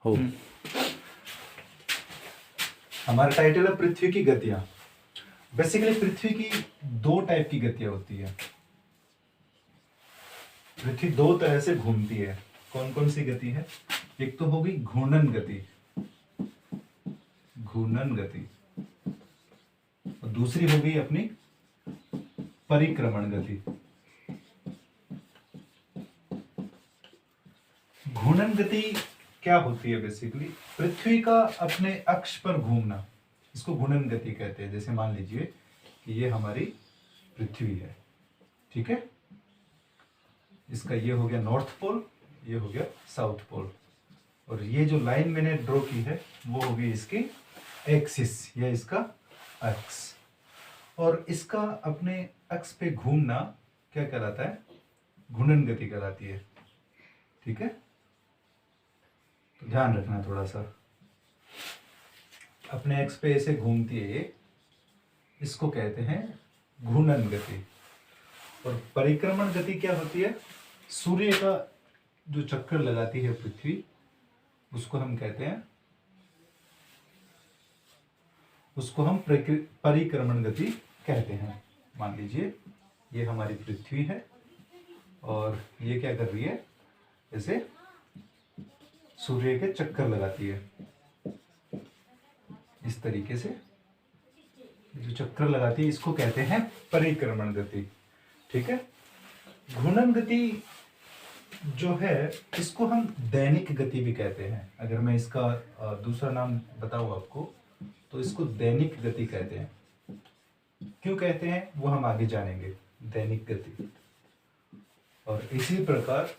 हो। हमारा टाइटल है पृथ्वी की गतियां। बेसिकली पृथ्वी की दो टाइप की गतियां होती है। पृथ्वी दो तरह से घूमती है। कौन कौन सी गति है? एक तो होगी घूर्णन गति, घूर्णन गति, और दूसरी होगी अपनी परिक्रमण गति। घूर्णन गति क्या होती है? बेसिकली पृथ्वी का अपने अक्ष पर घूमना, इसको घूर्णन गति कहते हैं। जैसे मान लीजिए कि ये हमारी पृथ्वी है, ठीक है, इसका ये हो गया नॉर्थ पोल, ये हो गया साउथ पोल, और ये जो लाइन मैंने ड्रॉ की है वो होगी इसकी एक्सिस, या इसका अक्ष। और इसका अपने अक्ष पे घूमना क्या कहलाता है? घूर्णन गति कहलाती है, ठीक है। तो ध्यान रखना थोड़ा सा, अपने एक्स पे ऐसे घूमती है ये, इसको कहते हैं घूर्णन गति। और परिक्रमण गति क्या होती है? सूर्य का जो चक्कर लगाती है पृथ्वी, उसको हम कहते हैं, उसको हम परिक्रमण गति कहते हैं। मान लीजिए ये हमारी पृथ्वी है और ये क्या कर रही है? ऐसे सूर्य के चक्कर लगाती है, इस तरीके से जो चक्कर लगाती है इसको कहते हैं परिक्रमण गति, ठीक है। घूर्णन गति जो है इसको हम दैनिक गति भी कहते हैं। अगर मैं इसका दूसरा नाम बताऊं आपको तो इसको दैनिक गति कहते हैं। क्यों कहते हैं वो हम आगे जानेंगे, दैनिक गति। और इसी प्रकार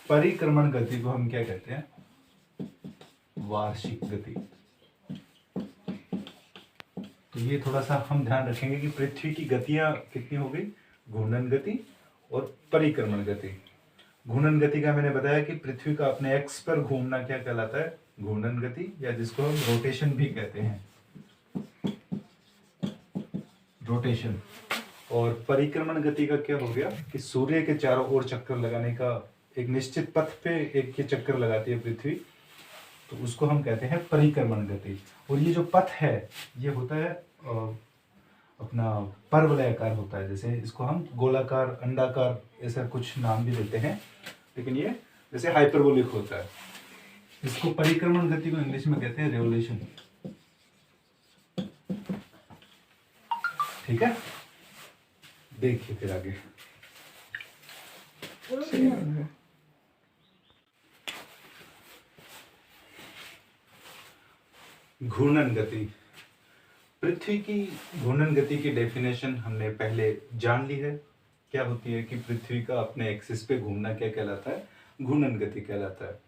परिक्रमण गति को हम क्या कहते हैं? वार्षिक गति। तो ये थोड़ा सा हम ध्यान रखेंगे कि पृथ्वी की गतियां कितनी हो गई? घूर्णन गति और परिक्रमण गति। घूर्णन गति का मैंने बताया कि पृथ्वी का अपने एक्स पर घूमना क्या कहलाता है? घूर्णन गति, या जिसको हम रोटेशन भी कहते हैं, रोटेशन। और परिक्रमण गति का क्या हो गया कि सूर्य के चारों ओर चक्कर लगाने का, एक निश्चित पथ पे एक के चक्कर लगाती है पृथ्वी, तो उसको हम कहते हैं परिक्रमण गति। और ये जो पथ है ये होता है अपना परवलयाकार होता है। जैसे इसको हम गोलाकार, अंडाकार, ऐसा कुछ नाम भी देते हैं, लेकिन ये जैसे हाइपरबोलिक होता है। इसको परिक्रमण गति को इंग्लिश में कहते हैं रेवोल्यूशन, ठीक है। देखिए फिर आगे घूर्णन गति। पृथ्वी की घूर्णन गति की डेफिनेशन हमने पहले जान ली है। क्या होती है कि पृथ्वी का अपने एक्सिस पे घूमना क्या कहलाता है? घूर्णन गति कहलाता है।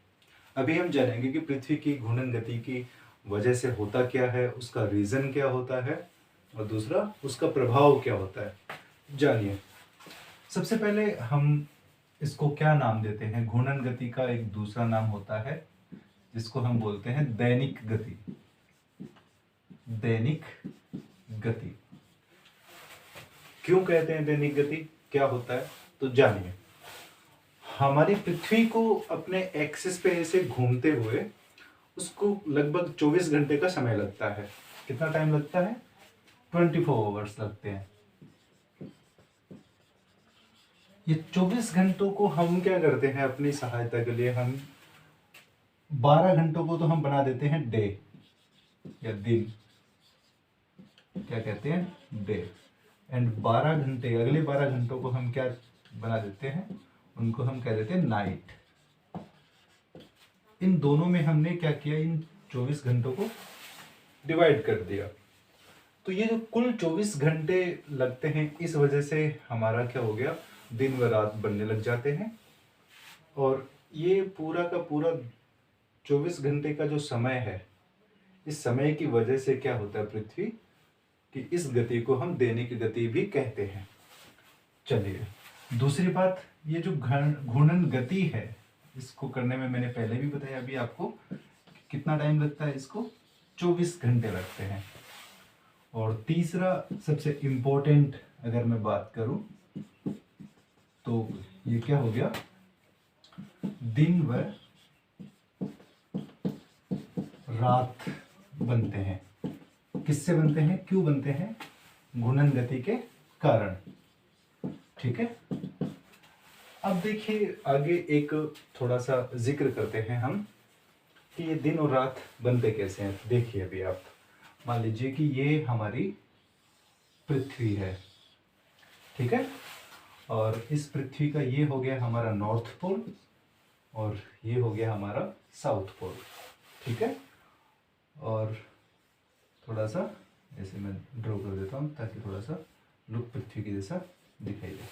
अभी हम जानेंगे कि पृथ्वी की घूर्णन गति की वजह से होता क्या है, उसका रीजन क्या होता है, और दूसरा उसका प्रभाव क्या होता है। जानिए। सबसे पहले हम इसको क्या नाम देते हैं? घूर्णन गति का एक दूसरा नाम होता है जिसको हम बोलते हैं दैनिक गति। दैनिक गति क्यों कहते हैं दैनिक गति? क्या होता है तो जानिए। हमारी पृथ्वी को अपने एक्सिस पे ऐसे घूमते हुए उसको लगभग 24 घंटे का समय लगता है। कितना टाइम लगता है? 24 आवर्स लगते हैं। ये 24 घंटों को हम क्या करते हैं अपनी सहायता के लिए? हम 12 घंटों को तो हम बना देते हैं डे या दिन, क्या कहते हैं? डे। एंड 12 घंटे, अगले 12 घंटों को हम क्या बना देते हैं? उनको हम कह देते हैं नाइट। इन दोनों में हमने क्या किया? इन 24 घंटों को डिवाइड कर दिया। तो ये जो कुल 24 घंटे लगते हैं, इस वजह से हमारा क्या हो गया? दिन व रात बनने लग जाते हैं। और ये पूरा का पूरा 24 घंटे का जो समय है, इस समय की वजह से क्या होता है पृथ्वी कि इस गति को हम दैनिक गति भी कहते हैं। चलिए दूसरी बात, ये जो घूर्णन गति है इसको करने में मैंने पहले भी बताया अभी आपको कितना टाइम लगता है? इसको 24 घंटे लगते हैं। और तीसरा सबसे इम्पोर्टेंट अगर मैं बात करूं तो ये क्या हो गया? दिन व रात बनते हैं। किससे बनते हैं, क्यों बनते हैं? घूर्णन गति के कारण। ठीक है। अब देखिए आगे एक थोड़ा सा जिक्र करते हैं हम कि ये दिन और रात बनते कैसे हैं। देखिए अभी आप मान लीजिए कि ये हमारी पृथ्वी है, ठीक है, और इस पृथ्वी का ये हो गया हमारा नॉर्थ पोल और ये हो गया हमारा साउथ पोल। ठीक है, और थोड़ा सा ऐसे मैं ड्रॉ कर देता हूँ ताकि थोड़ा सा लुक पृथ्वी के जैसा दिखाई दे।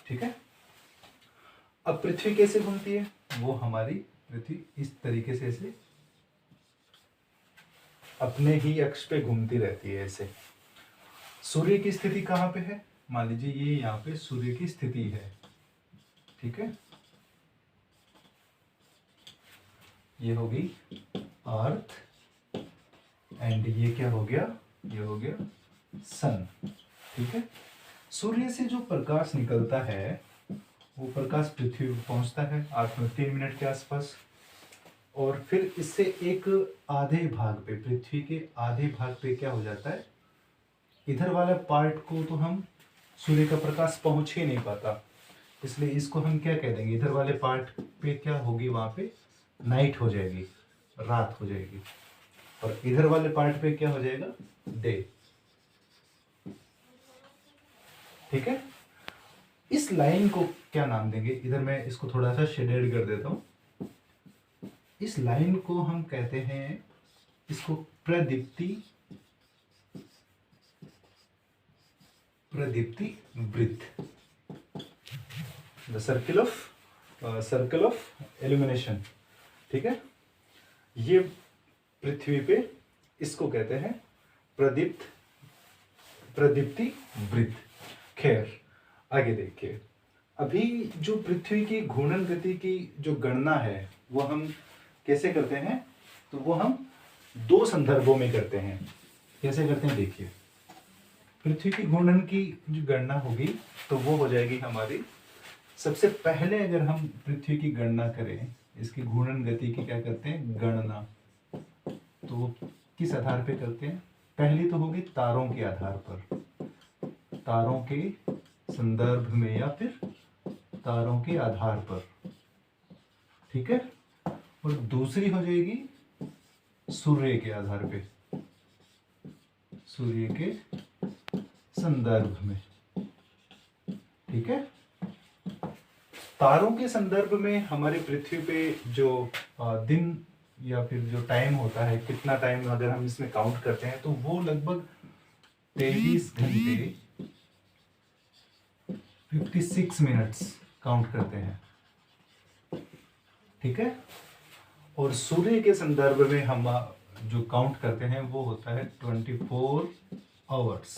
ठीक है, अब पृथ्वी कैसे घूमती है? वो हमारी पृथ्वी इस तरीके से ऐसे अपने ही अक्ष पे घूमती रहती है ऐसे। सूर्य की स्थिति कहाँ पे है? मान लीजिए ये यहाँ पे सूर्य की स्थिति है। ठीक है, ये होगी अर्थ एंड ये क्या हो गया? ये हो गया सन। ठीक है, सूर्य से जो प्रकाश निकलता है वो प्रकाश पृथ्वी पर पहुंचता है 8:03 के आसपास, और फिर इससे एक आधे भाग पे, पृथ्वी के आधे भाग पे क्या हो जाता है, इधर वाला पार्ट को तो हम सूर्य का प्रकाश पहुंच ही नहीं पाता, इसलिए इसको हम क्या कह देंगे, इधर वाले पार्ट पे क्या होगी, वहां पे नाइट हो जाएगी, रात हो जाएगी, और इधर वाले पार्ट पे क्या हो जाएगा, डे। ठीक है, इस लाइन को क्या नाम देंगे? इधर मैं इसको थोड़ा सा शेडेड कर देता हूं। इस लाइन को हम कहते हैं, इसको प्रदीप्ति वृत्त, द सर्कल ऑफ इल्यूमिनेशन। ठीक है, ये पृथ्वी पे इसको कहते हैं प्रदीप्ति वृत्त। खैर आगे देखिए, अभी जो पृथ्वी की घूर्णन गति की जो गणना है वो हम कैसे करते हैं? तो वो हम दो संदर्भों में करते हैं। कैसे करते हैं देखिए, पृथ्वी की घूर्णन की जो गणना होगी तो वो हो जाएगी हमारी, सबसे पहले अगर हम पृथ्वी की गणना करें, इसकी घूर्णन गति की क्या करते हैं, गणना, तो वो किस आधार पे करते हैं? पहली तो होगी तारों के आधार पर, तारों के संदर्भ में या फिर तारों के आधार पर। ठीक है, और दूसरी हो जाएगी सूर्य के आधार पे, सूर्य के संदर्भ में। ठीक है, तारों के संदर्भ में हमारी पृथ्वी पे जो दिन या फिर जो टाइम होता है, कितना टाइम अगर हम इसमें काउंट करते हैं तो वो लगभग 23 घंटे 56 मिनट्स काउंट करते हैं। ठीक है, और सूर्य के संदर्भ में हम जो काउंट करते हैं वो होता है 24 आवर्स।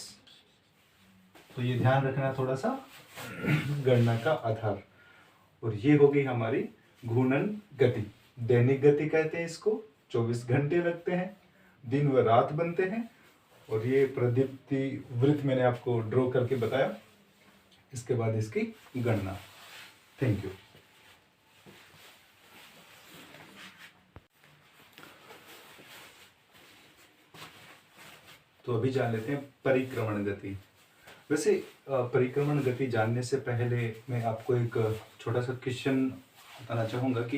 तो ये ध्यान रखना थोड़ा सा गणना का आधार। और ये होगी हमारी घूर्णन गति, दैनिक गति कहते हैं इसको। 24 घंटे लगते हैं, दिन व रात बनते हैं, और ये प्रदीप्ति वृत्त मैंने आपको ड्रॉ करके बताया। इसके बाद इसकी गणना। Thank you. तो अभी जान लेते हैं परिक्रमण गति। वैसे परिक्रमण गति जानने से पहले मैं आपको एक छोटा सा क्वेश्चन बताना चाहूँगा कि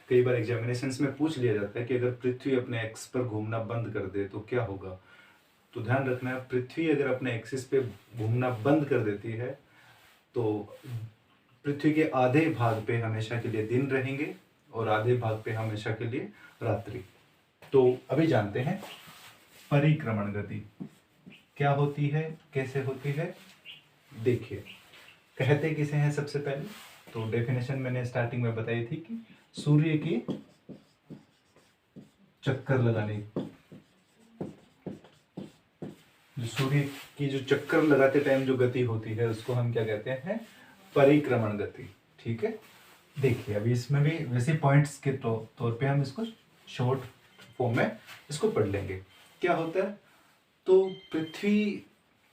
कई बार एग्जामिनेशंस में पूछ लिया जाता है कि अगर पृथ्वी अपने एक्स पर घूमना बंद कर दे तो क्या होगा। तो ध्यान रखना है, पृथ्वी अगर अपने एक्सिस पे घूमना बंद कर देती है तो पृथ्वी के आधे भाग पे हमेशा के लिए दिन रहेंगे और आधे भाग पे हमेशा के लिए रात्रि। तो अभी जानते हैं परिक्रमण गति क्या होती है, कैसे होती है। देखिए, कहते किसे हैं सबसे पहले, तो डेफिनेशन मैंने स्टार्टिंग में बताई थी कि सूर्य के चक्कर लगाने, जो सूर्य की जो चक्कर लगाते टाइम जो गति होती है उसको हम क्या कहते हैं, परिक्रमण गति। ठीक है, देखिए अभी इसमें भी वैसे पॉइंट्स के तौर पे हम इसको शॉर्ट फॉर्म में इसको पढ़ लेंगे। क्या होता है, तो पृथ्वी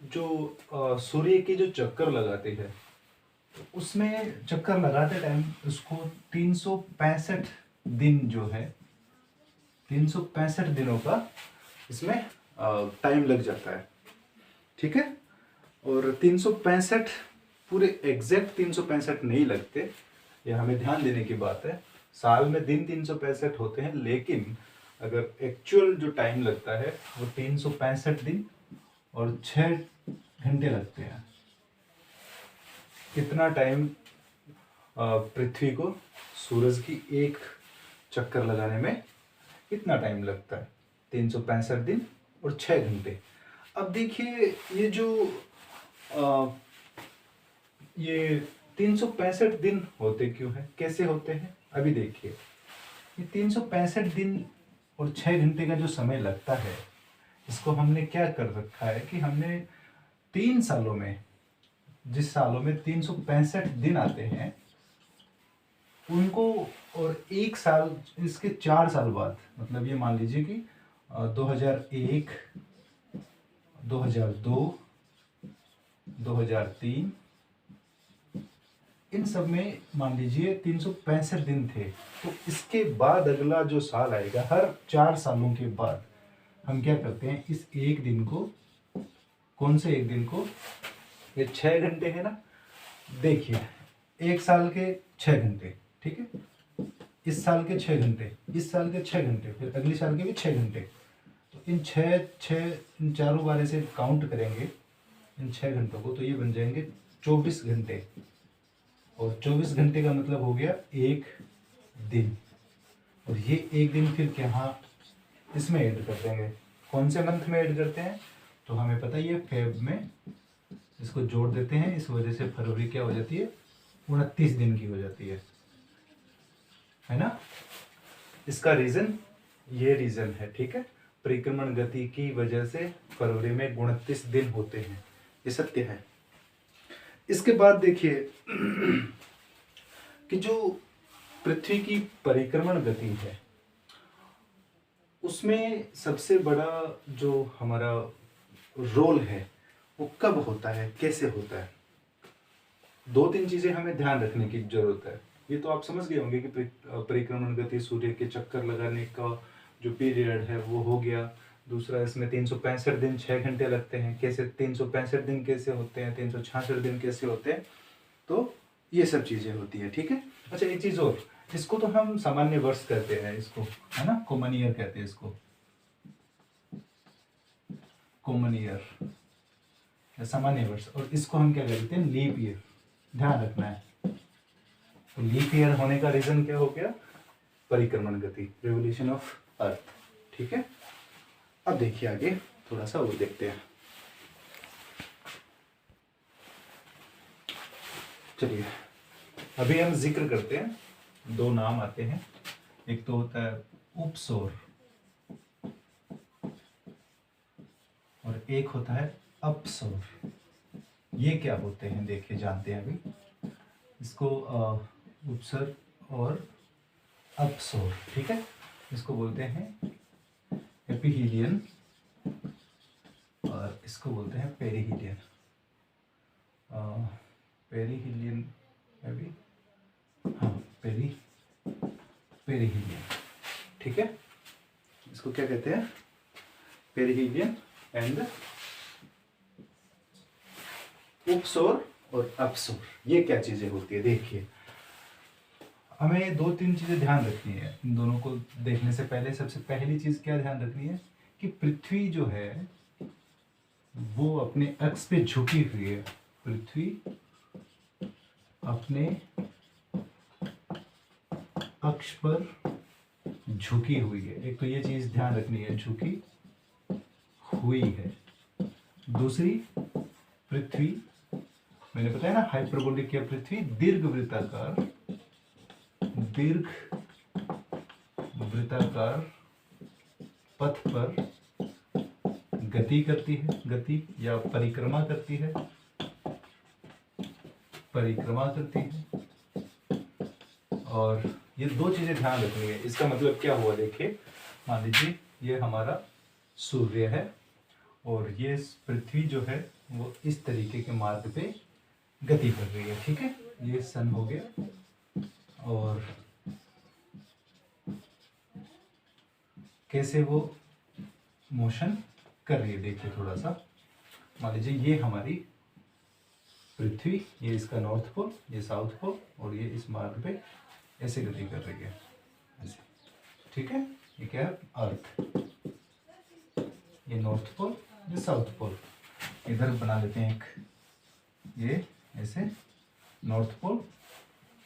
जो सूर्य की जो चक्कर लगाती है उसमें चक्कर लगाते टाइम उसको 365 दिन जो है 365 दिनों का इसमें टाइम लग जाता है, ठीक है। और 365 पूरे एग्जैक्ट 365 नहीं लगते, ये हमें ध्यान देने की बात है। साल में दिन 365 होते हैं, लेकिन अगर एक्चुअल जो टाइम लगता है वो 365 दिन और 6 घंटे लगते हैं। कितना टाइम पृथ्वी को सूरज की एक चक्कर लगाने में कितना टाइम लगता है? 365 दिन और 6 घंटे। अब देखिए ये जो ये 365 दिन होते क्यों हैं, कैसे होते हैं, अभी देखिए। ये 365 दिन और 6 घंटे का जो समय लगता है, इसको हमने क्या कर रखा है कि हमने 3 सालों में, जिस सालों में 365 दिन आते हैं उनको, और 1 साल इसके 4 साल बाद, मतलब ये मान लीजिए कि 2001, 2002, 2003, इन सब में मान लीजिए 365 दिन थे। तो इसके बाद अगला जो साल आएगा, हर 4 सालों के बाद हम क्या करते हैं, इस एक दिन को, कौन से एक दिन को, ये 6 घंटे है ना, देखिए 1 साल के 6 घंटे, ठीक है, इस साल के 6 घंटे, इस साल के 6 घंटे, फिर अगले साल के भी 6 घंटे। तो इन चारों बारे से काउंट करेंगे इन 6 घंटों को, तो ये बन जाएंगे 24 घंटे। और 24 घंटे का मतलब हो गया एक दिन। और ये एक दिन फिर यहाँ इसमें ऐड कर देंगे। कौन से मंथ में ऐड करते हैं? तो हमें पता ही है, फेब में इसको जोड़ देते हैं, इस वजह से फरवरी क्या हो जाती है, 29 दिन की हो जाती है ना। इसका रीजन, ये रीजन है, ठीक है। परिक्रमण गति की वजह से फरवरी में 29 दिन होते हैं, ये सत्य है। इसके बाद देखिए कि जो पृथ्वी की परिक्रमण गति है, उसमें सबसे बड़ा जो हमारा रोल है वो कब होता है, कैसे होता है? 2-3 चीजें हमें ध्यान रखने की जरूरत है। ये तो आप समझ गए होंगे कि परिक्रमण गति, सूर्य के चक्कर लगाने का जो पीरियड है वो हो गया। दूसरा, इसमें 365 दिन 6 घंटे लगते हैं। कैसे 365 दिन कैसे होते हैं, 366 दिन कैसे होते हैं, तो ये सब चीजें होती है, ठीक है। अच्छा, एक चीज और, इसको तो हम सामान्य वर्ष कहते हैं, इसको, है ना, कॉमन ईयर कहते हैं इसको, कॉमन ईयर या सामान्य वर्ष। और इसको हम क्या कहते हैं, लीप ईयर। ध्यान रखना है। तो लीप ईयर होने का रीजन क्या हो गया, परिक्रमण गति, रेवोल्यूशन ऑफ अर्थ, ठीक है। अब देखिए आगे थोड़ा सा और देखते हैं। चलिए अभी हम जिक्र करते हैं, 2 नाम आते हैं। एक तो होता है उपसौर और एक होता है अपसौर। ये क्या होते हैं देखिए, जानते हैं अभी इसको, उपसर और अपसौर, ठीक है। इसको बोलते हैं एपिहीलियन और इसको बोलते हैं पेरिहीलियन। पेरिहीलियन अभी, हाँ, पेरिहीलियन, ठीक है। इसको क्या कहते हैं, पेरिहीलियन एंड उपसौर और अपसौर। ये क्या चीजें होती है देखिए, हमें 2-3 चीजें ध्यान रखनी है इन दोनों को देखने से पहले। सबसे पहली चीज क्या ध्यान रखनी है कि पृथ्वी जो है वो अपने अक्ष पे झुकी हुई है। पृथ्वी अपने अक्ष पर झुकी हुई है, एक तो ये चीज ध्यान रखनी है, झुकी हुई है। दूसरी, पृथ्वी, मैंने बताया ना हाइपरबोलिक या पृथ्वी दीर्घ वृत्ताकार पथ पर गति करती है, गति या परिक्रमा करती है, और ये 2 चीजें ध्यान रखनी है। इसका मतलब क्या हुआ देखिए, मान लीजिए ये हमारा सूर्य है और ये पृथ्वी जो है वो इस तरीके के मार्ग पे गति कर रही है, ठीक है। ये सन हो गया और कैसे वो मोशन कर रही है। देखिए थोड़ा सा, मान लीजिए ये हमारी पृथ्वी, ये इसका नॉर्थ पोल, ये साउथ पोल, और ये इस मार्ग पे ऐसे गति कर रही है, ऐसे। ठीक है, ये क्या है, अर्थ। ये नॉर्थ पोल, ये साउथ पोल। इधर बना लेते हैं एक, ये ऐसे नॉर्थ पोल,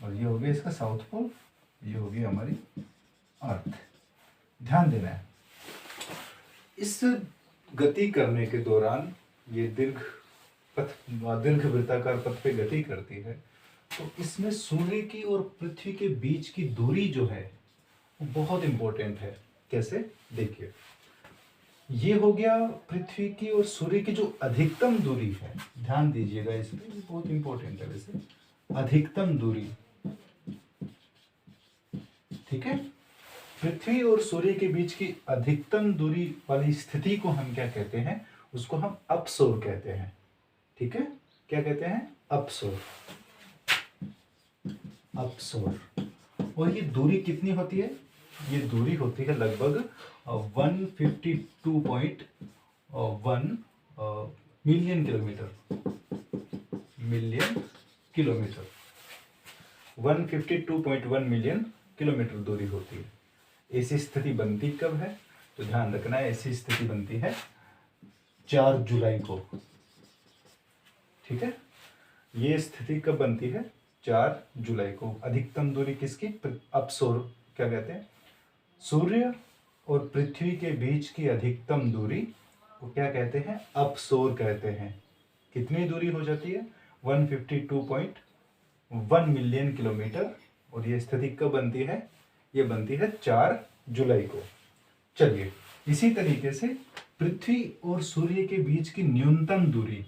और ये हो गया इसका साउथ पोल, ये हो गई हमारी अर्थ। ध्यान देना है, इस गति करने के दौरान ये दीर्घ वृत्ताकार पथ पे गति करती है, तो इसमें सूर्य की और पृथ्वी के बीच की दूरी जो है वो बहुत इंपॉर्टेंट है। कैसे, देखिए, ये हो गया पृथ्वी की और सूर्य की जो अधिकतम दूरी है, ध्यान दीजिएगा इसमें, ये बहुत इंपॉर्टेंट है वैसे, अधिकतम दूरी। ठीक है, पृथ्वी और सूर्य के बीच की अधिकतम दूरी वाली स्थिति को हम क्या कहते हैं, उसको हम अपसौर कहते हैं। ठीक है, क्या कहते हैं, अपसौर। अपसौर। और ये दूरी कितनी होती है, ये दूरी होती है लगभग 152.1 मिलियन किलोमीटर। 152.1 मिलियन किलोमीटर दूरी होती है। ऐसी स्थिति बनती कब है, तो ध्यान रखना है, ऐसी स्थिति बनती है 4 जुलाई को। ठीक है, ये स्थिति कब बनती है, 4 जुलाई को। अधिकतम दूरी किसकी, अपसौर क्या कहते हैं, सूर्य और पृथ्वी के बीच की अधिकतम दूरी को क्या कहते हैं, अपसौर कहते हैं। कितनी दूरी हो जाती है, 152.1 मिलियन किलोमीटर। और ये स्थिति कब बनती है, ये बनती है 4 जुलाई को। चलिए, इसी तरीके से पृथ्वी और सूर्य के बीच की न्यूनतम दूरी,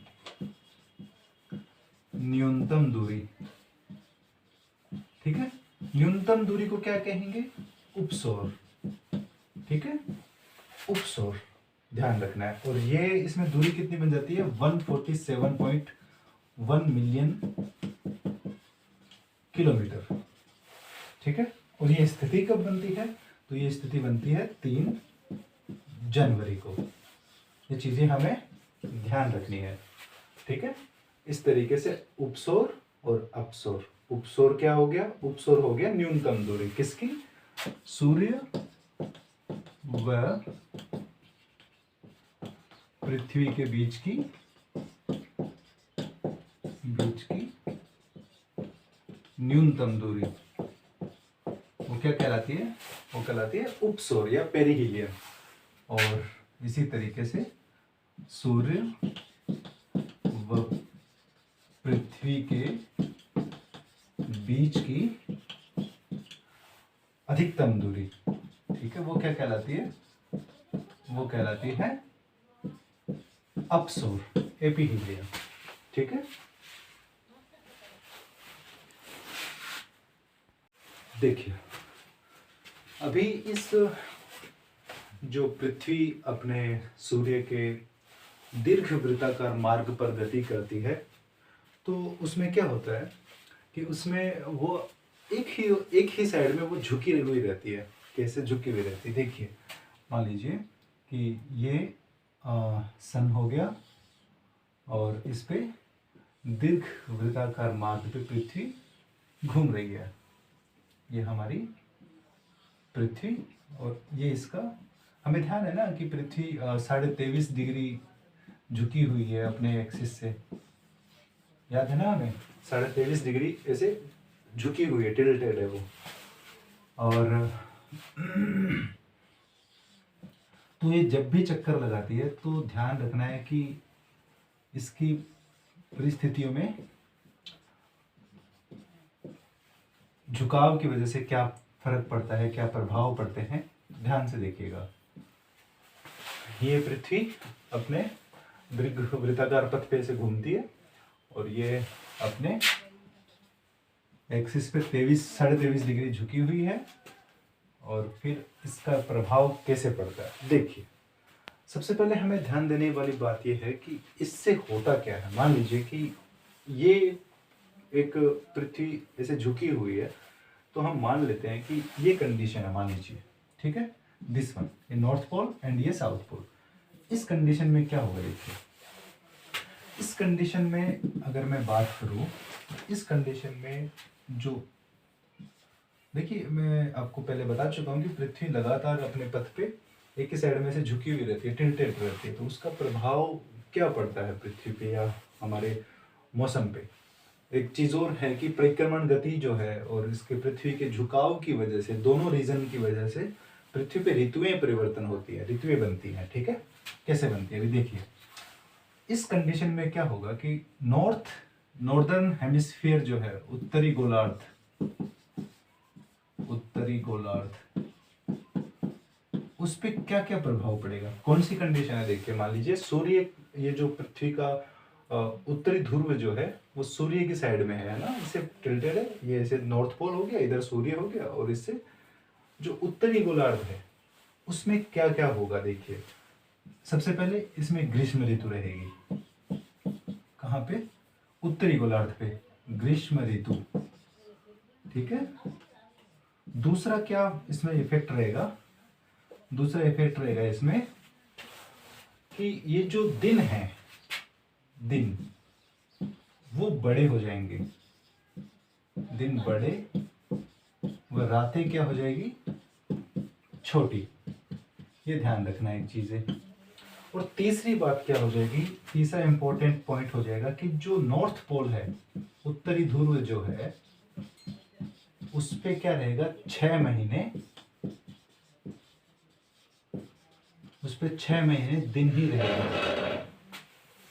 ठीक है, न्यूनतम दूरी को क्या कहेंगे, उपसौर। ठीक है, उपसौर, ध्यान रखना है। और ये इसमें दूरी कितनी बन जाती है, 147.1 मिलियन किलोमीटर। ठीक है, और ये स्थिति कब बनती है, तो ये स्थिति बनती है 3 जनवरी को। ये चीजें हमें ध्यान रखनी है। ठीक है, इस तरीके से उपसौर और अपसौर। उपसौर क्या हो गया, उपसौर हो गया न्यूनतम दूरी किसकी, सूर्य व पृथ्वी के बीच की न्यूनतम दूरी, वो क्या कहलाती है, वो कहलाती है उपसौर या पेरिहीलियन। और इसी तरीके से सूर्य व पृथ्वी के बीच की अधिकतम दूरी, ठीक है, वो क्या कहलाती है, वो कहलाती है अपसौर, एपीहीलियन। ठीक है, देखिए अभी इस जो पृथ्वी अपने सूर्य के दीर्घ वृत्ताकार मार्ग पर गति करती है, तो उसमें क्या होता है कि उसमें वो एक ही साइड में वो झुकी हुई रहती है। कैसे झुकी हुई रहती है, देखिए, मान लीजिए कि ये सन हो गया और इस पे दीर्घ वृत्ताकार मार्ग पे पृथ्वी घूम रही है। ये हमारी पृथ्वी, और ये इसका, हमें ध्यान है ना कि पृथ्वी 23.5 डिग्री झुकी हुई है अपने एक्सिस से, याद है ना हमें, 23.5 डिग्री ऐसे झुकी हुई है, टिल्टेड है वो। और तो ये जब भी चक्कर लगाती है तो ध्यान रखना है कि इसकी परिस्थितियों में झुकाव की वजह से क्या फर्क पड़ता है, क्या प्रभाव पड़ते हैं, ध्यान से देखिएगा। ये पृथ्वी अपने दीर्घ वृत्ताकार पथ पे से घूमती है और ये अपने एक्सिस पे 23.5 डिग्री झुकी हुई है। और फिर इसका प्रभाव कैसे पड़ता है, देखिए, सबसे पहले हमें ध्यान देने वाली बात यह है कि इससे होता क्या है। मान लीजिए कि ये एक पृथ्वी ऐसे झुकी हुई है, तो हम मान लेते हैं कि ये कंडीशन है, मान लीजिए, ठीक है, दिस वन, ये नॉर्थ पोल एंड ये साउथ पोल। इस कंडीशन में क्या होगा देखिए, इस कंडीशन में अगर मैं बात करूं, इस कंडीशन में जो देखिए, मैं आपको पहले बता चुका हूँ कि पृथ्वी लगातार अपने पथ पे एक ही साइड में से झुकी हुई रहती है, टिल्टेड रहती है, तो उसका प्रभाव क्या पड़ता है पृथ्वी पे या हमारे मौसम पे। एक चीज़ और है कि परिक्रमण गति जो है और इसके पृथ्वी के झुकाव की वजह से, दोनों रीजन की वजह से पृथ्वी पे ऋतुएं परिवर्तन होती है, ऋतुएं बनती हैं। ठीक है, कैसे बनती है अभी देखिए। इस कंडीशन में क्या होगा कि नॉर्दर्न हेमिस्फीयर जो है, उत्तरी गोलार्ध, उस पर क्या क्या प्रभाव पड़ेगा, कौन सी कंडीशन है देखिए। मान लीजिए सूर्य, ये जो पृथ्वी का उत्तरी ध्रुव जो है वो सूर्य की साइड में है ना, इसे टिल्टेड है, ये ऐसे नॉर्थ पोल हो गया, इधर सूर्य हो गया, और इससे जो उत्तरी गोलार्ध है उसमें क्या क्या होगा देखिए। सबसे पहले इसमें ग्रीष्म ऋतु रहेगी, कहाँ पे, उत्तरी गोलार्ध पे ग्रीष्म ऋतु। ठीक है, दूसरा क्या इसमें इफेक्ट रहेगा, दूसरा इफेक्ट रहेगा इसमें कि ये जो दिन है, दिन वो बड़े हो जाएंगे, दिन बड़े व रातें क्या हो जाएगी, छोटी। ये ध्यान रखना एक चीज है। और तीसरी बात क्या हो जाएगी, तीसरा इंपॉर्टेंट पॉइंट हो जाएगा कि जो नॉर्थ पोल है, उत्तरी ध्रुव जो है, उस पे क्या रहेगा, 6 महीने, उस पे 6 महीने दिन ही रहेगा।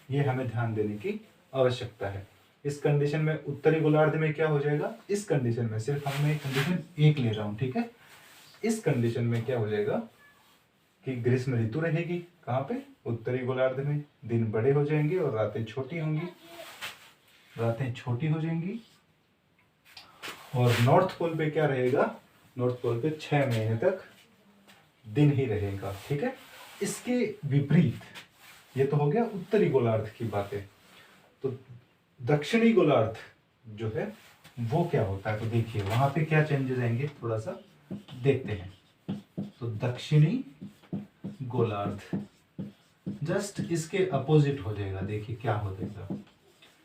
ये हमें ध्यान देने की आवश्यकता है। इस कंडीशन में उत्तरी गोलार्ध में क्या हो जाएगा, इस कंडीशन में सिर्फ मैं कंडीशन एक ले रहा हूं, ठीक है। इस कंडीशन में क्या हो जाएगा कि ग्रीष्म ऋतु रहेगी, कहाँ पे, उत्तरी गोलार्ध में, दिन बड़े हो जाएंगे और रातें छोटी होंगी, रातें छोटी हो जाएंगी। और नॉर्थ पोल पे क्या रहेगा, नॉर्थ पोल पे 6 महीने तक दिन ही रहेगा। ठीक है, इसके विपरीत, ये तो हो गया उत्तरी गोलार्ध की बातें। तो दक्षिणी गोलार्ध जो है वो क्या होता है, तो देखिए वहां पे क्या चेंजेस आएंगे, थोड़ा सा देखते हैं। तो दक्षिणी गोलार्ध जस्ट इसके अपोजिट हो जाएगा। देखिए क्या हो जाएगा,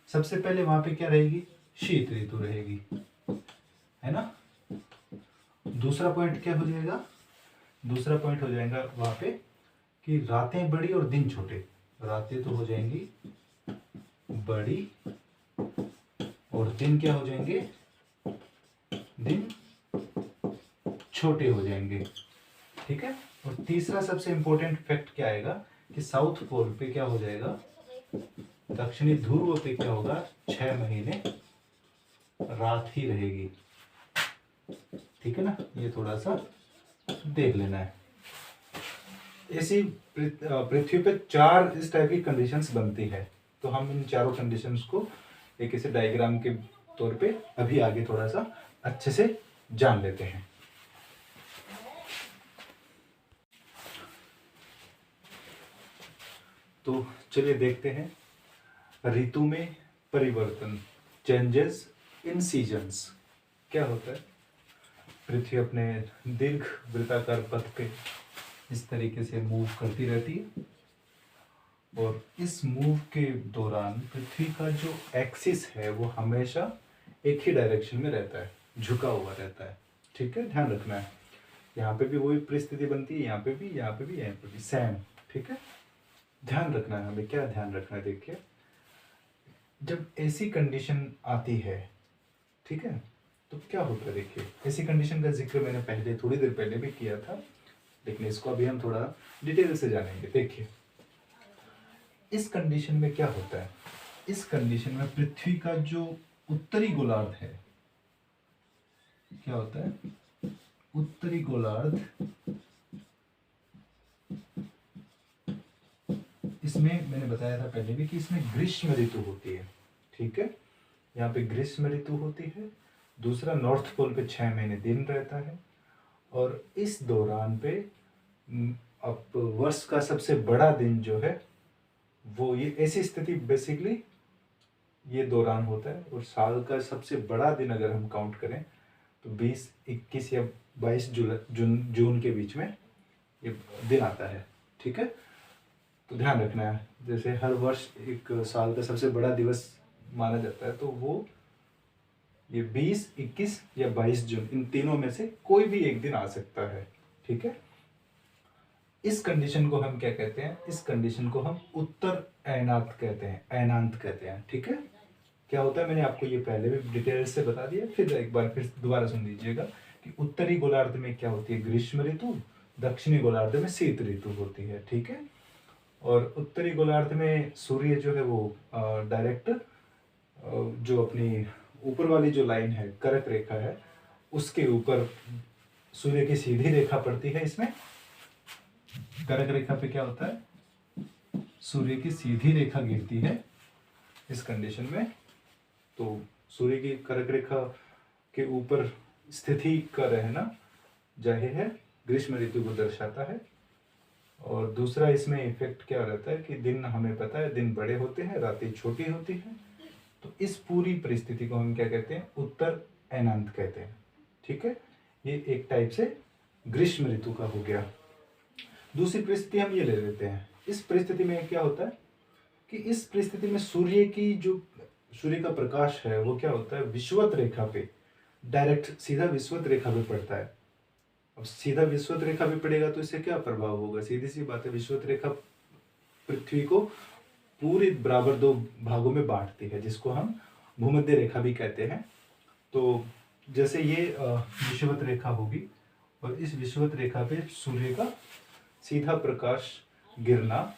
सबसे पहले वहां पे क्या रहेगी, शीत ऋतु रहेगी, है ना। दूसरा पॉइंट क्या हो जाएगा, दूसरा पॉइंट हो जाएगा वहां पे कि रातें बड़ी और दिन छोटे। रातें तो हो जाएंगी बड़ी और दिन क्या हो जाएंगे, दिन छोटे हो जाएंगे। ठीक है, और तीसरा सबसे इंपॉर्टेंट फैक्ट क्या आएगा कि साउथ पोल पे क्या हो जाएगा, दक्षिणी ध्रुव पे क्या होगा, 6 महीने रात ही रहेगी। ठीक है ना, ये थोड़ा सा देख लेना है। ऐसी पृथ्वी पे 4 इस टाइप की कंडीशंस बनती है। तो हम इन चारों कंडीशंस को एक ऐसे डायग्राम के तौर पे अभी आगे थोड़ा सा अच्छे से जान लेते हैं। तो चलिए देखते हैं ऋतु में परिवर्तन, चेंजेस इन सीजन्स क्या होता है। पृथ्वी अपने दीर्घ वृत्ताकार पथ पे इस तरीके से मूव करती रहती है, और इस मूव के दौरान पृथ्वी का जो एक्सिस है वो हमेशा एक ही डायरेक्शन में रहता है, झुका हुआ रहता है। ठीक है, ध्यान रखना है। यहाँ पे भी वही परिस्थिति बनती है, यहाँ पे भी, यहाँ पे भी, यहाँ पे भी सेम। ठीक है, ध्यान रखना है हमें। क्या ध्यान रखना है देखिए, जब ऐसी कंडीशन आती है, ठीक है, तो क्या होता है देखिए। ऐसी कंडीशन का जिक्र मैंने पहले थोड़ी देर पहले भी किया था, लेकिन इसको अभी हम थोड़ा डिटेल से जानेंगे। देखिए इस कंडीशन में क्या होता है, इस कंडीशन में पृथ्वी का जो उत्तरी गोलार्ध है, क्या होता है, उत्तरी गोलार्ध, इसमें मैंने बताया था पहले भी कि इसमें ग्रीष्म ऋतु होती है। ठीक है, यहाँ पे ग्रीष्म ऋतु होती है। दूसरा, नॉर्थ पोल पे 6 महीने दिन रहता है, और इस दौरान पे अब वर्ष का सबसे बड़ा दिन जो है वो, ये ऐसी स्थिति बेसिकली ये दौरान होता है। और साल का सबसे बड़ा दिन अगर हम काउंट करें तो 20, 21 या 22 जून के बीच में ये दिन आता है, ठीक है। तो ध्यान रखना है, जैसे हर वर्ष एक साल का सबसे बड़ा दिवस माना जाता है, तो वो ये 20, 21 या 22 जून, इन तीनों में से कोई भी एक दिन आ सकता है, ठीक है। इस कंडीशन को हम क्या कहते हैं? इस कंडीशन को हम उत्तर अयनांत कहते हैं, अयनांत कहते हैं, ठीक है। क्या होता है, मैंने आपको ये पहले भी डिटेल से बता दिया, फिर एक बार फिर दोबारा सुन लीजिएगा कि उत्तरी गोलार्ध में क्या होती है? ग्रीष्म ऋतु, दक्षिणी गोलार्ध में शीत ऋतु होती है, ठीक है। और उत्तरी गोलार्ध में सूर्य जो है वो डायरेक्ट जो अपनी ऊपर वाली जो लाइन है, कर्क रेखा है, उसके ऊपर सूर्य की सीधी रेखा पड़ती है। इसमें कर्क रेखा पे क्या होता है? सूर्य की सीधी रेखा गिरती है इस कंडीशन में। तो सूर्य की कर्क रेखा के ऊपर स्थिति का रहना जाहिर है ग्रीष्म ऋतु को दर्शाता है। और दूसरा इसमें इफेक्ट क्या रहता है कि दिन, हमें पता है दिन बड़े होते हैं, रातें छोटी होती हैं। तो इस पूरी परिस्थिति को हम क्या कहते हैं? उत्तर अयनांत कहते हैं, ठीक है। ये एक टाइप से ग्रीष्म ऋतु का हो गया। दूसरी परिस्थिति हम ये ले लेते हैं। इस परिस्थिति में क्या होता है कि इस परिस्थिति में सूर्य का प्रकाश है वो क्या होता है? विषुवत रेखा पे, डायरेक्ट सीधा विषुवत रेखा पे पड़ता है। अब सीधा विषुवत रेखा पे पड़ेगा तो इससे क्या प्रभाव होगा? सीधी सी बात है, विषुवत रेखा पृथ्वी को पूरी बराबर दो भागों में बांटती है, जिसको हम भूमध्य रेखा भी कहते हैं। तो जैसे ये विषुवत रेखा होगी और इस विषुवत रेखा पे सूर्य का सीधा प्रकाश गिरना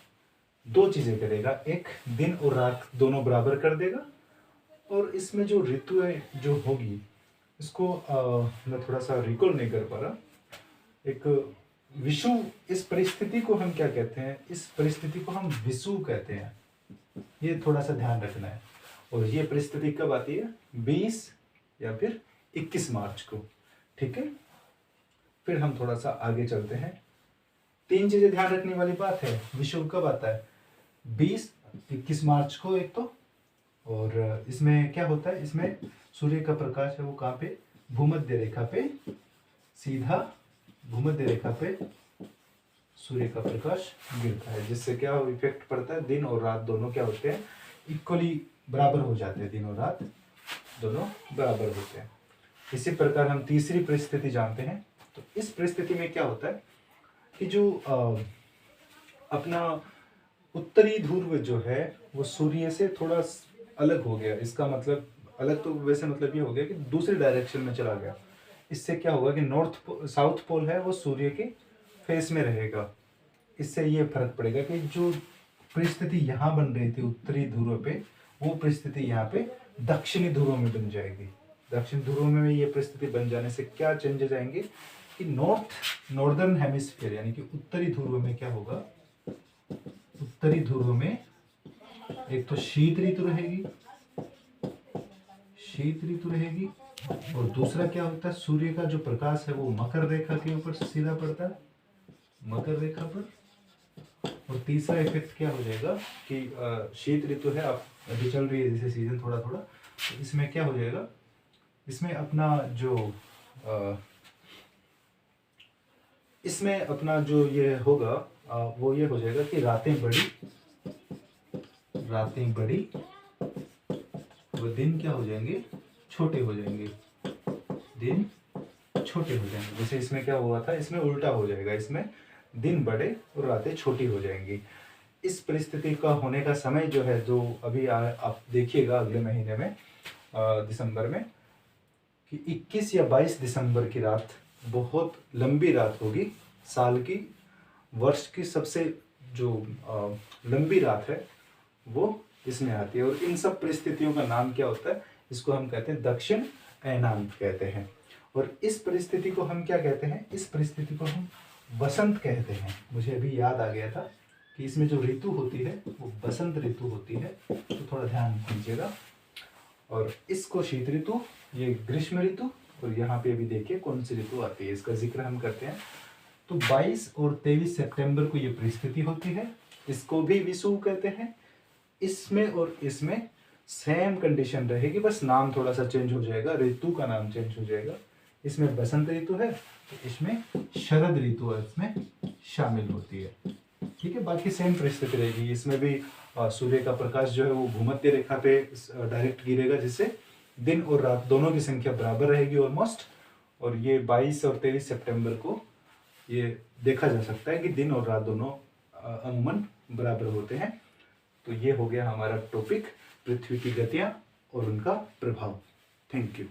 दो चीजें करेगा, एक दिन और रात दोनों बराबर कर देगा। और इसमें जो ऋतु है जो होगी, इसको मैं थोड़ा सा रिकॉल नहीं कर पा रहा। एक विषु, इस परिस्थिति को हम क्या कहते हैं? इस परिस्थिति को हम विषु कहते हैं। ये थोड़ा सा ध्यान रखना है। और ये परिस्थिति कब आती है? 20 या फिर 21 मार्च को, ठीक है। फिर हम थोड़ा सा आगे चलते हैं। 3 चीजें ध्यान रखने वाली बात है। विषु कब आता है? 20, 21 मार्च को एक तो। और इसमें क्या होता है? इसमें सूर्य का प्रकाश है वो कहाँ पे? भूमध्य रेखा पे, सीधा भूमध्य रेखा पे सूर्य का प्रकाश गिरता है, जिससे क्या इफेक्ट पड़ता है? दिन और रात दोनों क्या होते हैं? इक्वली बराबर हो जाते हैं, दिन और रात दोनों बराबर होते हैं। इसी प्रकार हम तीसरी परिस्थिति जानते हैं। तो इस परिस्थिति में क्या होता है कि जो अपना उत्तरी ध्रुव जो है वो सूर्य से थोड़ा अलग हो गया। इसका मतलब अलग तो वैसे मतलब ये हो गया कि दूसरे डायरेक्शन में चला गया। इससे क्या होगा कि साउथ पोल है वो सूर्य के फेस में रहेगा। इससे ये फर्क पड़ेगा कि जो परिस्थिति यहाँ बन रही थी उत्तरी ध्रुव पे, वो परिस्थिति यहाँ पे दक्षिणी ध्रुव में बन जाएगी। दक्षिण ध्रुव में ये परिस्थिति बन जाने से क्या चेंजेस आएंगे कि नॉर्दर्न हेमिस्फीयर यानी कि उत्तरी ध्रुव में क्या होगा? उत्तरी ध्रुव में एक तो शीत ऋतु रहेगी, और दूसरा क्या होता है? सूर्य का जो प्रकाश है वो मकर रेखा के ऊपर सीधा पड़ता है, मकर रेखा पर। और तीसरा इफेक्ट क्या हो जाएगा कि शीत ऋतु है, अब अभी चल रही है जैसे सीजन थोड़ा थोड़ा, तो इसमें क्या हो जाएगा? इसमें अपना जो ये होगा वो ये हो जाएगा कि रातें बड़ी वो दिन क्या हो जाएंगे? छोटे हो जाएंगे, दिन छोटे हो जाएंगे। जैसे इसमें क्या हुआ था, इसमें उल्टा हो जाएगा, इसमें दिन बड़े और रातें छोटी हो जाएंगी। इस परिस्थिति का होने का समय जो है, जो अभी आप देखिएगा अगले महीने में दिसंबर में, कि 21 या 22 दिसंबर की रात बहुत लंबी रात होगी। साल की, वर्ष की सबसे जो लंबी रात है वो इसमें आती है। और इन सब परिस्थितियों का नाम क्या होता है? इसको हम कहते हैं दक्षिण अयनांत कहते हैं। और इस परिस्थिति को हम क्या कहते हैं? इस परिस्थिति को हम बसंत कहते हैं। मुझे अभी याद आ गया था कि इसमें जो ऋतु होती है वो बसंत ऋतु होती है, तो थोड़ा ध्यान दीजिएगा। और इसको शीत ऋतु, ये ग्रीष्म ऋतु, और यहाँ पे अभी देखिए कौन सी ऋतु आती है, इसका जिक्र हम करते हैं। तो 22 और 23 सितंबर को ये परिस्थिति होती है, इसको भी विषुव कहते हैं। इसमें और इसमें सेम कंडीशन रहेगी, बस नाम थोड़ा सा चेंज हो जाएगा, ऋतु का नाम चेंज हो जाएगा। इसमें बसंत ऋतु है तो इसमें शरद ऋतु इसमें शामिल होती है। ठीक है, बाकी सेम परिस्थिति रहेगी। इसमें भी सूर्य का प्रकाश जो है वो भूमध्य रेखा पे डायरेक्ट गिरेगा, जिससे दिन और रात दोनों की संख्या बराबर रहेगी ऑलमोस्ट। और ये 22 और 23 सितंबर को ये देखा जा सकता है कि दिन और रात दोनों अमूमन बराबर होते हैं। तो ये हो गया हमारा टॉपिक, पृथ्वी की गतियाँ और उनका प्रभाव। Thank you.